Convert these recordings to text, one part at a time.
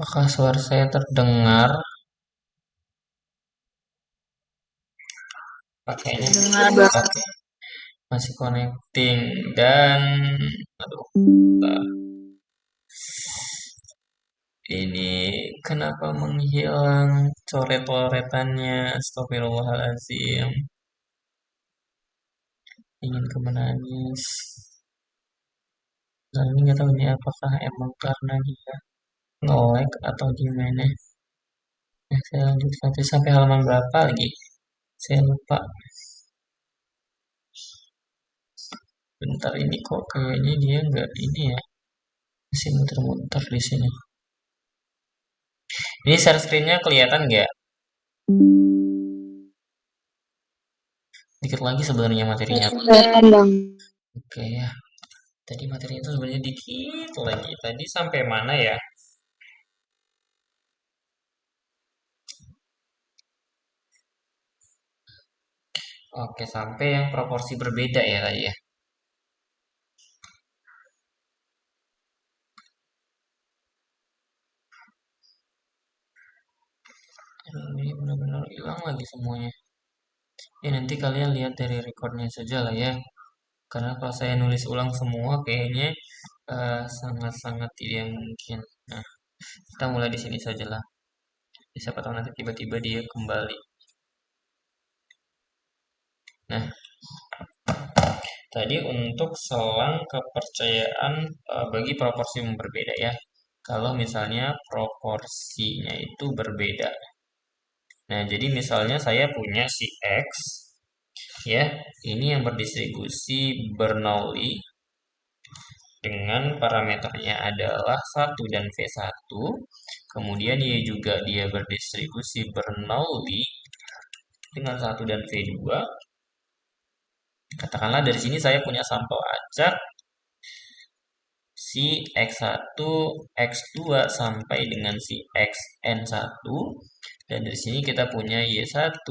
Apakah suara saya terdengar? Pakainya Dengar banget. oke, masih connecting dan aduh, bentar. Ini kenapa menghilang coret-coretannya? Astagfirullahaladzim. Ingin ke menangis. Dan ini nggak tahu ini apakah emang karena dia nge-lag atau gimana. Nah, saya lanjut nanti sampai halaman berapa lagi? Saya lupa. Bentar ini kok kayaknya dia nggak ini ya. Masih muter-muter di sini. Ini share screen-nya kelihatan nggak? Dikit lagi sebenarnya materinya. Kelihatan bang. Oke ya. Tadi materinya itu sebenarnya dikit lagi. Tadi sampai mana ya? Oke, sampai yang proporsi berbeda ya tadi ya. Aduh, ini benar-benar hilang lagi semuanya. Ya nanti kalian lihat dari recordnya saja lah ya. Karena kalau saya nulis ulang semua kayaknya sangat-sangat tidak mungkin. Nah, kita mulai di sini saja lah. Siapa tahu nanti tiba-tiba dia kembali. Nah, tadi untuk selang kepercayaan bagi proporsi yang berbeda ya. Kalau misalnya proporsinya itu berbeda. Nah, jadi misalnya saya punya si X ya, ini yang berdistribusi Bernoulli dengan parameternya adalah 1 dan V1. Kemudian Y juga dia berdistribusi Bernoulli dengan 1 dan V2. Katakanlah dari sini saya punya sampel acak si X1, X2 sampai dengan si XN1 dan dari sini kita punya Y1,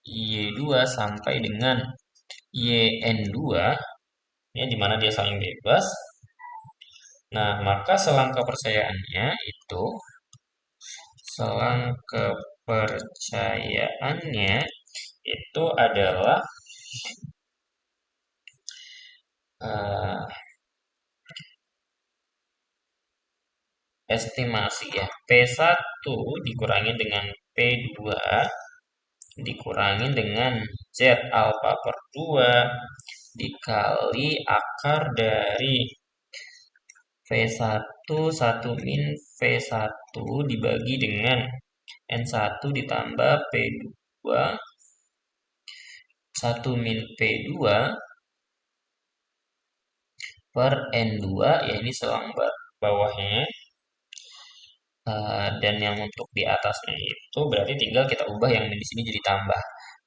Y2 sampai dengan YN2 ya di mana dia saling bebas. Nah, maka selang kepercayaannya itu selang kepercayaannya itu adalah eh, estimasi ya. P1 dikurangi dengan P2 dikurangi dengan Z alfa per 2 dikali akar dari V1 1 min V1 dibagi dengan N1 ditambah P2 1 min P2 per N2 ya ini selang bawahnya. Dan yang untuk di atasnya itu berarti tinggal kita ubah yang di sini jadi tambah.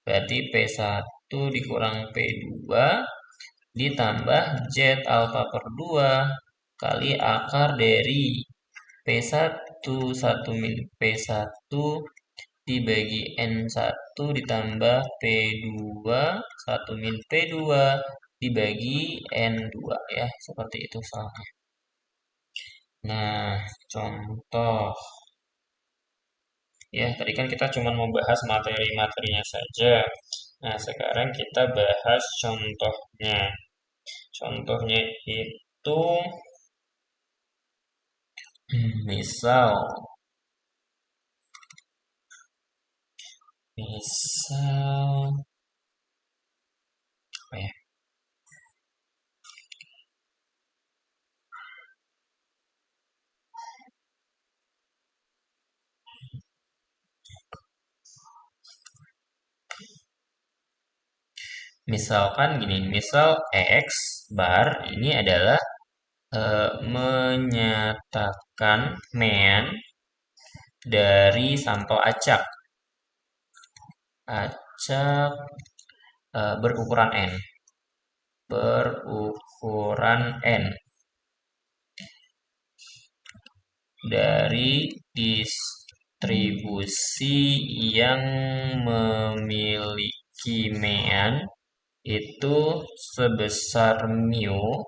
Berarti P1 dikurang P2 ditambah Z alfa per 2 kali akar dari P1 1 min P1 dibagi N1 ditambah P2 1 min P2 dibagi N2 ya, seperti itu soalnya. Nah, contoh. Ya, tadi kan kita cuma membahas materi-materinya saja. Nah, sekarang kita bahas contohnya. Contohnya itu, misal, misal, apa ya? Misalkan gini, misal X bar ini adalah menyatakan mean dari sampel acak. Acak berukuran N. Berukuran N. Dari distribusi yang memiliki mean itu sebesar mu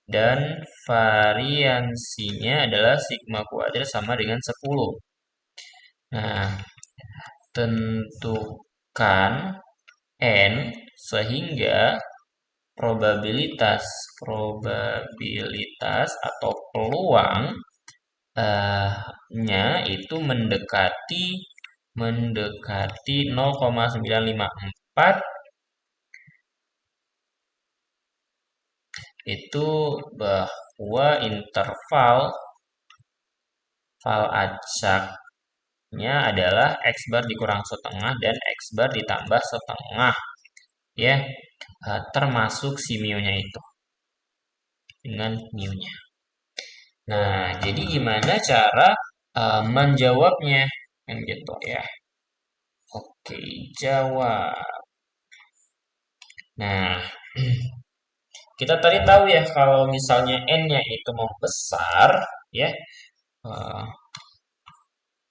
dan variansinya adalah sigma kuadrat sama dengan 10. Nah, tentukan n sehingga probabilitas probabilitas atau peluang nya itu mendekati 0,954 itu bahwa interval acaknya adalah x bar dikurang setengah dan x bar ditambah setengah ya, termasuk si mu-nya itu dengan mu-nya. Nah, jadi gimana cara menjawabnya kan gitu ya. Oke, jawab. Nah, kita tadi tahu ya kalau misalnya n-nya itu membesar ya, uh,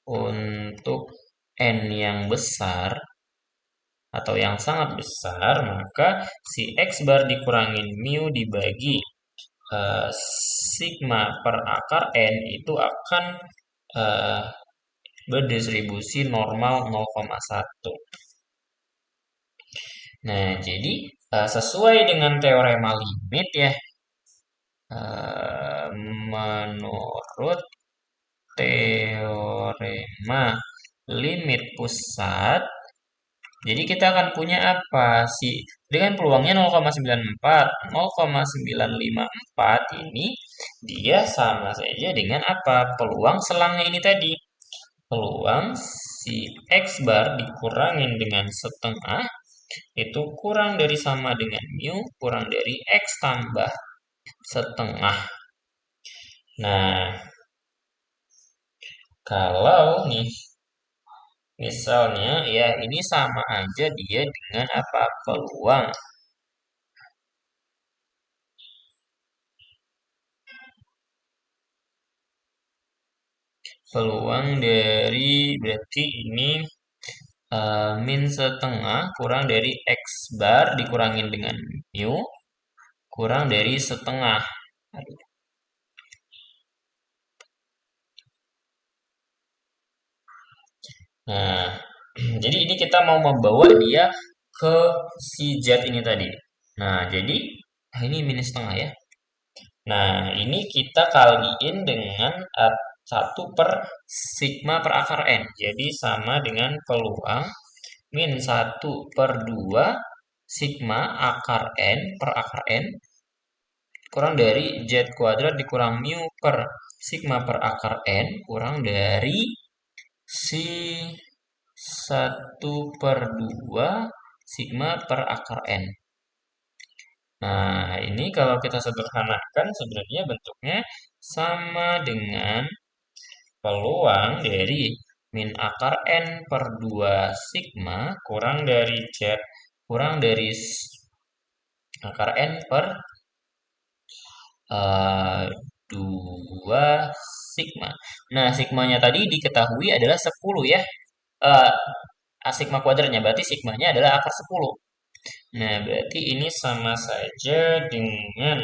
untuk n yang besar atau yang sangat besar, maka si x bar dikurangin mu dibagi sigma per akar n itu akan uh, berdistribusi normal 0,1. Nah, jadi sesuai dengan teorema limit ya, menurut teorema limit pusat, jadi kita akan punya apa sih? Dengan peluangnya 0,94, 0,954 ini dia sama saja dengan apa? Peluang selangnya ini tadi. Peluang si x bar dikurangin dengan setengah itu kurang dari sama dengan mu kurang dari x tambah setengah. Nah, kalau nih misalnya ya ini sama aja dia dengan apa? Peluang. Peluang dari berarti ini min setengah kurang dari x bar dikurangin dengan mu kurang dari setengah. Nah, jadi ini kita mau membawa dia ke si Z ini tadi. Nah, jadi ini minus setengah ya. Nah, ini kita kaliin dengan 1 per sigma per akar N. Jadi sama dengan peluang min 1 per 2 sigma akar N per akar N kurang dari Z kuadrat dikurang mu per sigma per akar N kurang dari si 1 per 2 sigma per akar N. Nah, ini kalau kita sederhanakan sebenarnya bentuknya sama dengan peluang dari min akar N per 2 sigma kurang dari Z kurang dari akar N per 2 sigma. Nah, sigmanya tadi diketahui adalah 10 ya. Uh, sigma kuadratnya berarti sigmanya adalah akar 10. Nah, berarti ini sama saja dengan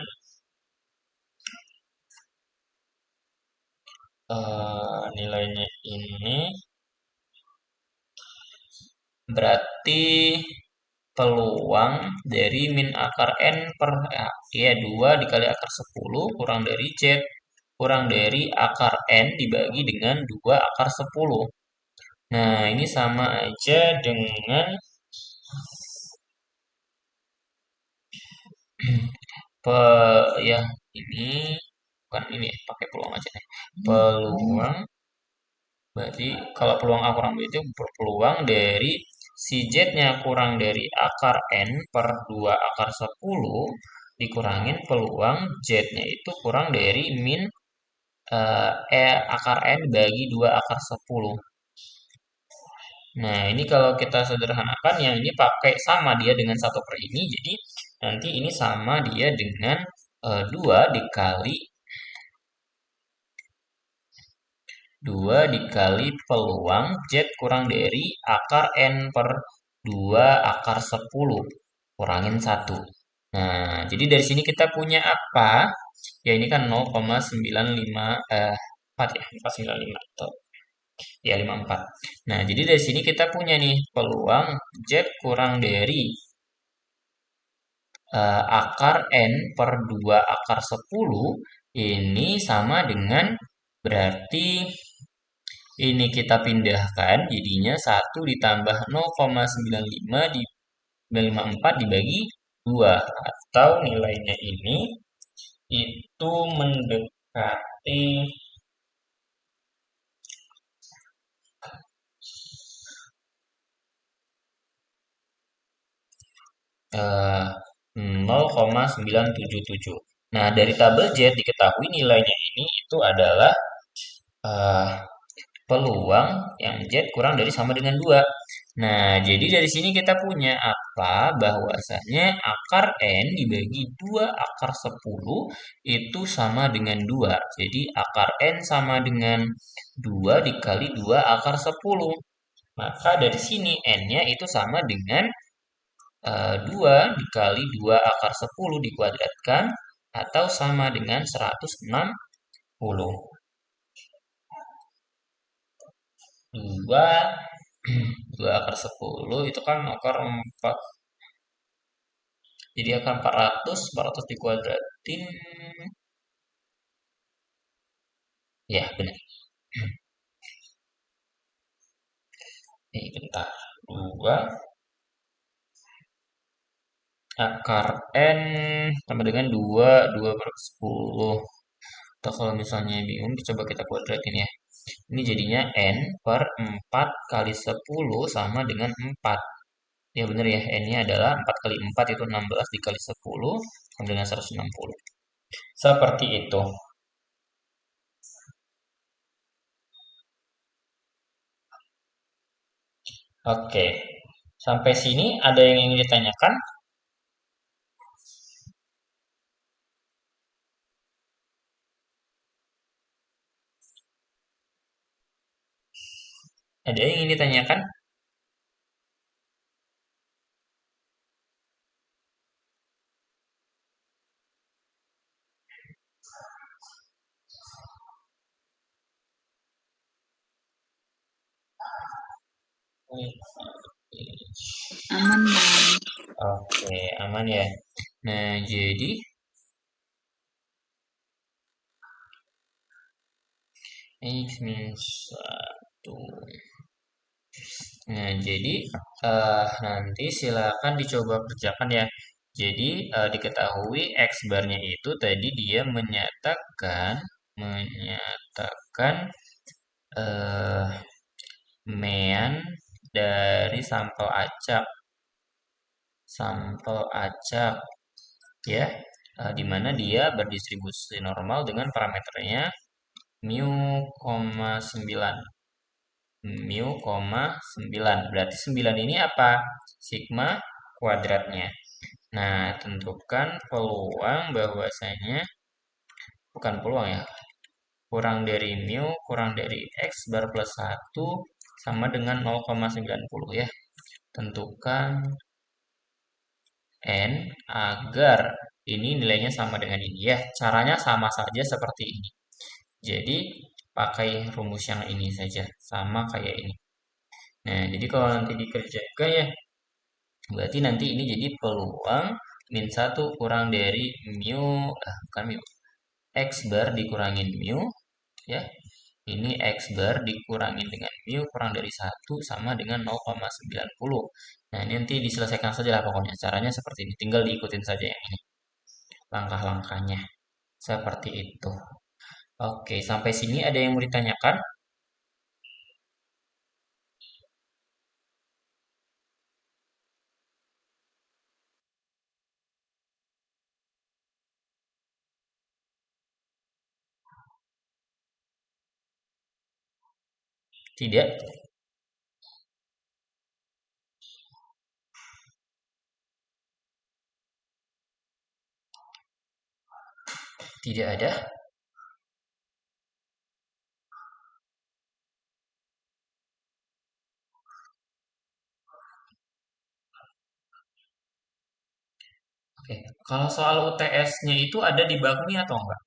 nilainya ini berarti peluang dari min akar N per ya 2 dikali akar 10 kurang dari Z kurang dari akar N dibagi dengan 2 akar 10. Nah, ini sama aja dengan ya ini bukan ini pakai peluang aja deh. Peluang berarti kalau peluang A kurang B itu berpeluang dari si Z-nya kurang dari akar N per 2 akar 10 dikurangin peluang Z-nya itu kurang dari min akar N bagi 2 akar 10. Nah, ini kalau kita sederhanakan yang ini pakai sama dia dengan 1 per ini. Jadi nanti ini sama dia dengan 2 dikali 2 dikali peluang Z kurang dari akar N per 2 akar 10 kurangin 1. Nah, jadi dari sini kita punya apa? Ya ini kan 0,95 4 ya, 495 atau ya 54. Nah, jadi dari sini kita punya nih peluang Z kurang dari akar N per 2 akar 10 ini sama dengan berarti ini kita pindahkan jadinya 1 ditambah 0,95 di 954 dibagi 2 atau nilainya ini itu mendekati eh, 0,977. Nah, dari tabel Z diketahui nilainya ini itu adalah eh, peluang yang Z kurang dari sama dengan 2. Nah, jadi dari sini kita punya apa? Bahwasanya akar N dibagi 2 akar 10 itu sama dengan 2. Jadi akar N sama dengan 2 dikali 2 akar 10. Maka dari sini N-nya itu sama dengan 2 dikali 2 akar 10 dikuadratkan atau sama dengan 160. 2 2 akar 10 itu kan akar 4. Jadi akar 400 dikuadratin. Ya, benar. Ini bentar. 2 akar N sama dengan 2 per 10. Atau kalau misalnya bingung, coba kita kuadratin ya. Ini jadinya N per 4 kali 10 sama dengan 4. Ya benar ya, N-nya adalah 4 kali 4 itu 16 dikali 10 sama dengan 160. Seperti itu. Oke. Sampai sini ada yang ingin ditanyakan? Ada yang ingin ditanyakan? Aman, Bang. Oke, aman ya. Nah, jadi X minus 1. Nah, jadi nanti silakan dicoba kerjakan ya. Jadi diketahui X barnya itu tadi dia menyatakan eh, mean dari sampel acak ya, di mana dia berdistribusi normal dengan parameternya mu, 9 mu,9. Berarti 9 ini apa? Sigma kuadratnya. Nah, tentukan peluang bahwasanya bukan peluang ya. Kurang dari mu kurang dari X bar plus 1 sama dengan 0,90 ya. Tentukan N agar ini nilainya sama dengan ini ya. Caranya sama saja seperti ini. Jadi pakai rumus yang ini saja, sama kayak ini. Nah, jadi kalau nanti dikerjakan ya, berarti nanti ini jadi peluang min 1 kurang dari mu, bukan mu, X bar dikurangin mu, ya. Ini X bar dikurangin dengan mu kurang dari 1 sama dengan 0,90. Nah, ini nanti diselesaikan saja lah pokoknya. Caranya seperti ini. Tinggal diikutin saja yang ini. Langkah-langkahnya. Seperti itu. Oke, sampai sini ada yang mau ditanyakan? Tidak? Tidak ada? Oke. Kalau soal UTS-nya itu ada di bakmi atau enggak?